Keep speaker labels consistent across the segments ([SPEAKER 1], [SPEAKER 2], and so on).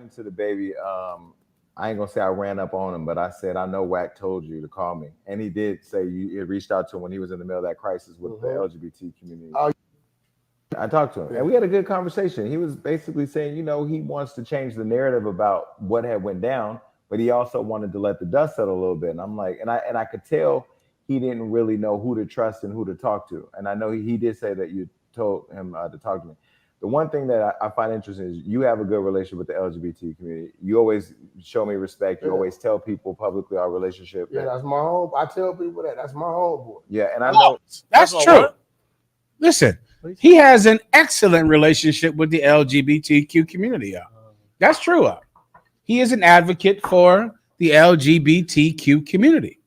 [SPEAKER 1] into the baby, I ain't gonna say I ran up on him, but I said, I know Wack told you to call me. And he did say you reached out to him when he was in the middle of that crisis with the LGBT community. I talked to him and we had a good conversation. He was basically saying, he wants to change the narrative about what had went down, but he also wanted to let the dust settle a little bit. And I'm like, and I could tell he didn't really know who to trust and who to talk to. And I know he did say that you told him to talk to me. The one thing that I find interesting is you have a good relationship with the LGBT community. You always show me respect. You always tell people publicly our relationship.
[SPEAKER 2] Yeah, that's my home. I tell people that's my homeboy.
[SPEAKER 1] Yeah, and I know
[SPEAKER 3] that's true. Listen, he has an excellent relationship with the LGBTQ community. That's true. He is an advocate for the LGBTQ community.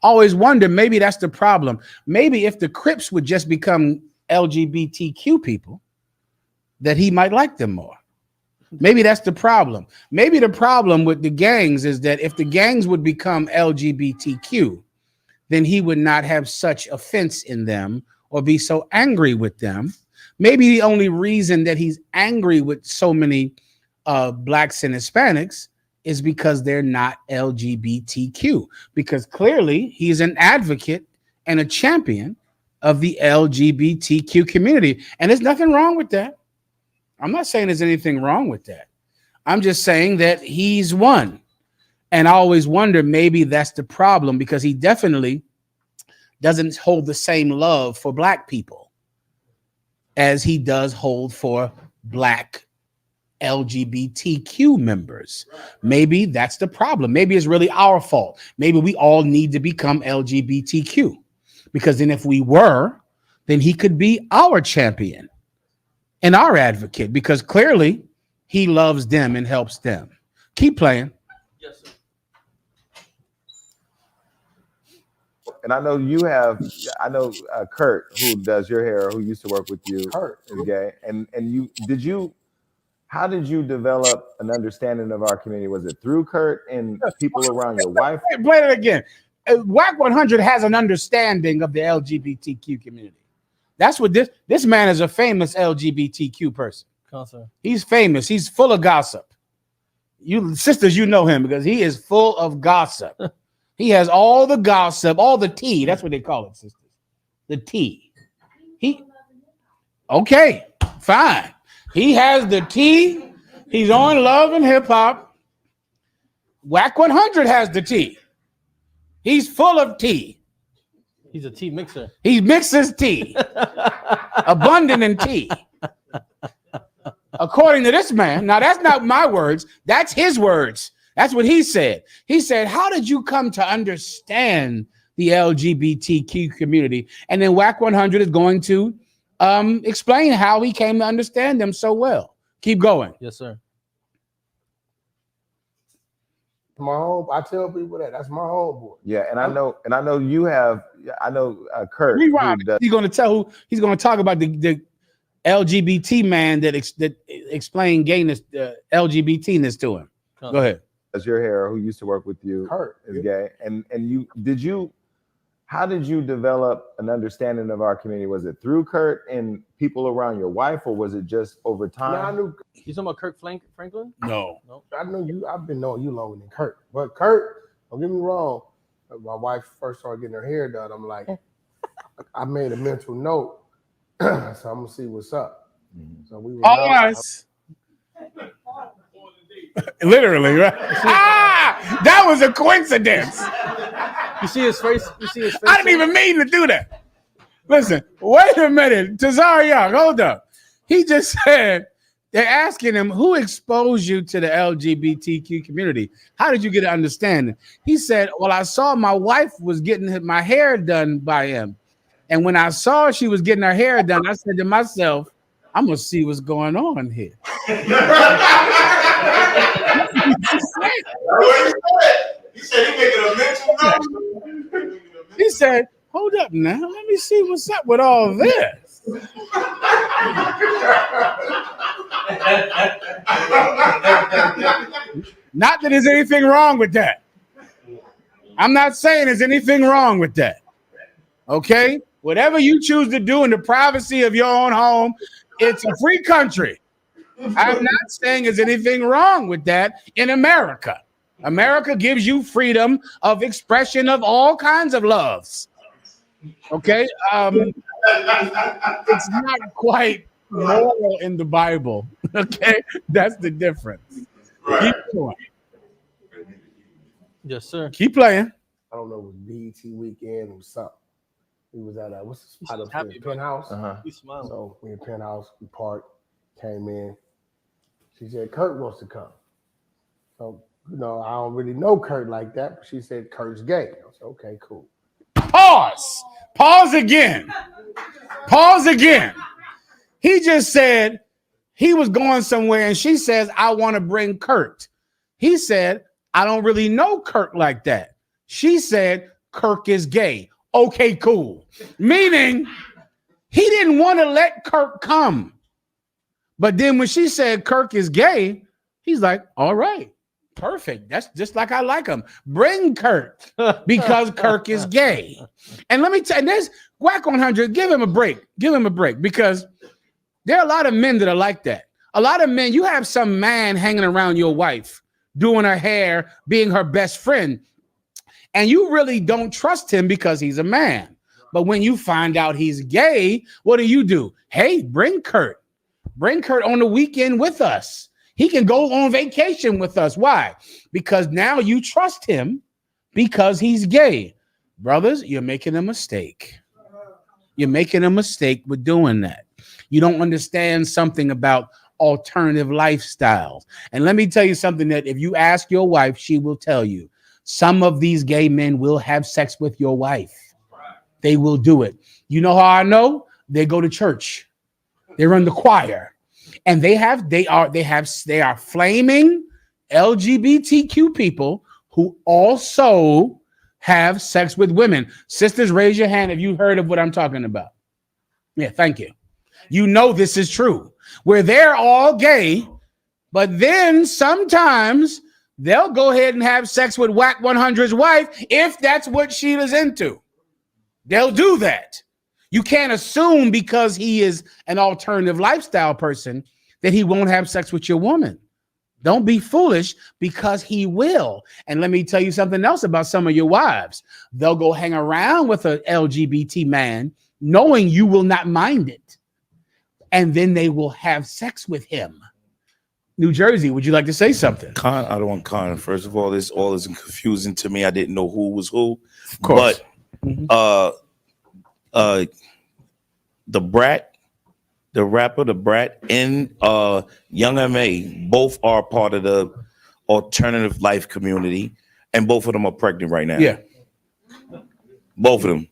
[SPEAKER 3] Always wonder, maybe that's the problem. Maybe if the Crips would just become LGBTQ people, that he might like them more. Maybe that's the problem. Maybe the problem with the gangs is that if the gangs would become LGBTQ, then he would not have such offense in them or be so angry with them. Maybe the only reason that he's angry with so many blacks and Hispanics is because they're not LGBTQ, because clearly he's an advocate and a champion of the LGBTQ community. And there's nothing wrong with that. I'm not saying there's anything wrong with that. I'm just saying that he's one. And I always wonder, maybe that's the problem, because he definitely doesn't hold the same love for black people as he does hold for black LGBTQ members. Maybe that's the problem. Maybe it's really our fault. Maybe we all need to become LGBTQ, because then if we were, then he could be our champion and our advocate, because clearly he loves them and helps them. Keep playing.
[SPEAKER 4] Yes, sir.
[SPEAKER 1] And I know Kurt, who does your hair, who used to work with you, Kurt is gay. And how did you develop an understanding of our community? Was it through Kurt and people around your wife?
[SPEAKER 3] Play it again. Wack 100 has an understanding of the LGBTQ community. That's what this man is, a famous LGBTQ person. He's famous. He's full of gossip. You sisters, you know him because he is full of gossip. He has all the gossip, all the tea. That's what they call it, sisters. The tea. Okay, fine. He has the tea. He's on Love and Hip Hop. Wack 100 has the tea. He's full of tea.
[SPEAKER 4] He's a tea mixer.
[SPEAKER 3] He mixes tea. Abundant in tea. According to this man. Now, that's not my words. That's his words. That's what he said. He said, how did you come to understand the LGBTQ community? And then Wack 100 is going to explain how he came to understand them so well. Keep going.
[SPEAKER 4] Yes, sir.
[SPEAKER 2] My home. I tell people that's my homeboy.
[SPEAKER 1] Yeah, and I know you have. I know Kurt.
[SPEAKER 3] He's going to tell who he's going to talk about the LGBT man that explained gayness, LGBTness to him. Go ahead.
[SPEAKER 1] As your hair, who used to work with you, Kurt is gay, and how did you develop an understanding of our community? Was it through Kurt and people around your wife, or was it just over time?
[SPEAKER 2] No, I knew.
[SPEAKER 4] You talking about Kurt Franklin?
[SPEAKER 3] No.
[SPEAKER 2] I know you. I've been knowing you longer than Kurt. But Kurt, don't get me wrong. When my wife first started getting her hair done, I'm like, I made a mental note. So I'm gonna see what's up. So we were
[SPEAKER 3] literally, right? That was a coincidence.
[SPEAKER 4] You see his face?
[SPEAKER 3] I didn't even mean to do that. Listen, wait a minute. Tazar Young, hold up. He just said, they're asking him, who exposed you to the LGBTQ community? How did you get an understanding? He said, well, I saw my wife was getting my hair done by him. And when I saw she was getting her hair done, I said to myself, I'm going to see what's going on here.
[SPEAKER 5] He said he making a mental note.
[SPEAKER 3] He said, hold up now. Let me see what's up with all this. Not that there's anything wrong with that. I'm not saying there's anything wrong with that. Okay? Whatever you choose to do in the privacy of your own home, it's a free country. I'm not saying there's anything wrong with that in America. America gives you freedom of expression of all kinds of loves. Okay, it's not quite moral in the Bible. Okay, that's the difference. Keep going.
[SPEAKER 4] Yes, sir.
[SPEAKER 3] Keep playing.
[SPEAKER 2] I don't know, it was BET weekend or something. We was at what's the spot up
[SPEAKER 4] happy,
[SPEAKER 2] here?
[SPEAKER 4] bro.
[SPEAKER 2] Penthouse.
[SPEAKER 4] He's smiling.
[SPEAKER 2] So we in Penthouse, we parked, came in. She said, Kurt wants to come. So, I don't really know Kurt like that, but she said Kurt's gay. I said, okay, cool.
[SPEAKER 3] Pause. Pause again. Pause again. He just said he was going somewhere and she says, I want to bring Kurt. He said, I don't really know Kurt like that. She said, Kirk is gay. Okay, cool. Meaning he didn't want to let Kirk come. But then when she said Kirk is gay, he's like, all right, perfect. That's just like I like him. Bring Kirk because Kirk is gay. And let me tell you, there's Wack 100, give him a break. Give him a break because there are a lot of men that are like that. A lot of men, you have some man hanging around your wife, doing her hair, being her best friend. And you really don't trust him because he's a man. But when you find out he's gay, what do? Hey, bring Kurt. Bring Kurt on the weekend with us. He can go on vacation with us. Why? Because now you trust him because he's gay. Brothers, you're making a mistake. You're making a mistake with doing that. You don't understand something about alternative lifestyles. And let me tell you something that if you ask your wife, she will tell you. Some of these gay men will have sex with your wife. They will do it. You know how I know? They go to church. They're in the choir. And they are flaming LGBTQ people who also have sex with women. Sisters, raise your hand if you heard of what I'm talking about. Yeah, thank you. You know this is true. Where they're all gay, but then sometimes they'll go ahead and have sex with Wack 100's wife if that's what Sheila's into. They'll do that. You can't assume because he is an alternative lifestyle person that he won't have sex with your woman. Don't be foolish because he will. And let me tell you something else about some of your wives. They'll go hang around with an LGBT man knowing you will not mind it. And then they will have sex with him. New Jersey, would you like to say something?
[SPEAKER 6] I don't want comment. First of all, this all is confusing to me. I didn't know who was who.
[SPEAKER 3] Of course.
[SPEAKER 6] But the Brat, the rapper, the Brat, and Young M.A. both are part of the alternative life community, and both of them are pregnant right now.
[SPEAKER 3] Yeah.
[SPEAKER 6] Both of them.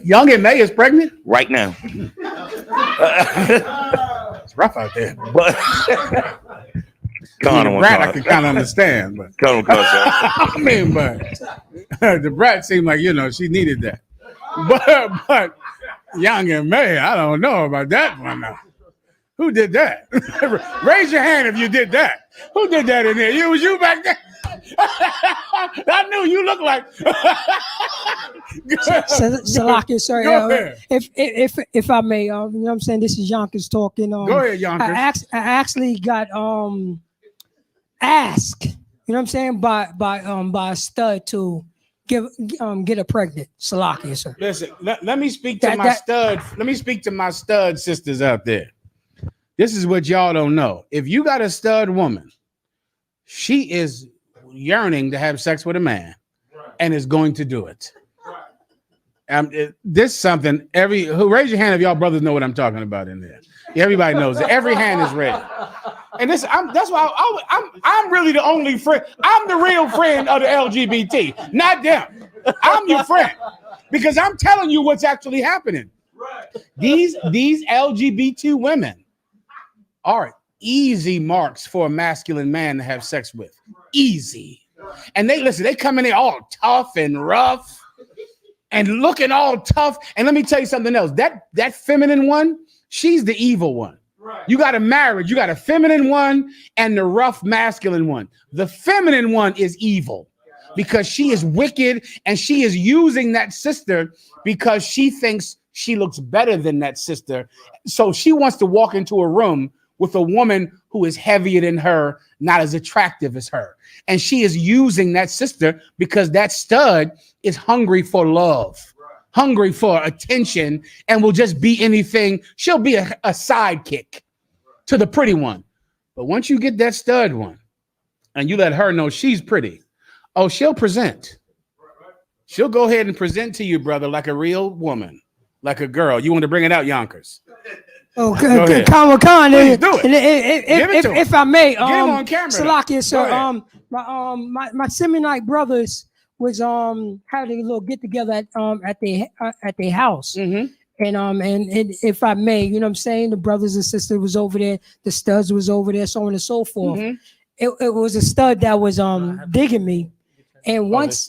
[SPEAKER 3] Young M.A. is pregnant?
[SPEAKER 6] Right now.
[SPEAKER 3] It's rough out there.
[SPEAKER 6] But
[SPEAKER 3] the Brat I can kind of understand, but I mean, but the Brat seemed like she needed that. But Young M.A., I don't know about that one now. Who did that? Raise your hand if you did that. Who did that in there? It was you back there. I knew you looked like.
[SPEAKER 7] Salaki, sorry.
[SPEAKER 3] Go ahead.
[SPEAKER 7] If I may, you know what I'm saying? This is Yonkers talking.
[SPEAKER 3] Go ahead, Yonkers.
[SPEAKER 7] I actually got asked, you know what I'm saying, by a stud to get her pregnant. Salaki, sir.
[SPEAKER 3] Listen, let me speak to my stud. Let me speak to my stud sisters out there. This is what y'all don't know. If you got a stud woman, she is yearning to have sex with a man and is going to do it. This is something raise your hand if y'all brothers know what I'm talking about in there. Everybody knows it. Every hand is ready. And that's why I'm really the only friend. I'm the real friend of the LGBT, not them. I'm your friend because I'm telling you what's actually happening. These LGBT women are easy marks for a masculine man to have sex with. Easy. And they come in there all tough and rough and looking all tough. And let me tell you something else. That feminine one, she's the evil one. Right. You got a marriage. You got a feminine one and the rough masculine one. The feminine one is evil because she is wicked and she is using that sister because she thinks she looks better than that sister. So she wants to walk into a room with a woman who is heavier than her, not as attractive as her. And she is using that sister because that stud is hungry for love, hungry for attention, and will just be anything. She'll be a sidekick to the pretty one. But once you get that stud one and you let her know she's pretty, oh, she'll present. She'll go ahead and present to you, brother, like a real woman, like a girl. You want to bring it out, Yonkers?
[SPEAKER 7] Okay,
[SPEAKER 3] Please do it.
[SPEAKER 7] If I may,
[SPEAKER 3] Get him on camera.
[SPEAKER 7] Salakia, sir. My Semonite brothers was having a little get together at their house.
[SPEAKER 3] Mm-hmm.
[SPEAKER 7] And if I may, you know what I'm saying, the brothers and sisters was over there, the studs was over there, so on and so forth.
[SPEAKER 3] Mm-hmm.
[SPEAKER 7] It was a stud that was digging me, and once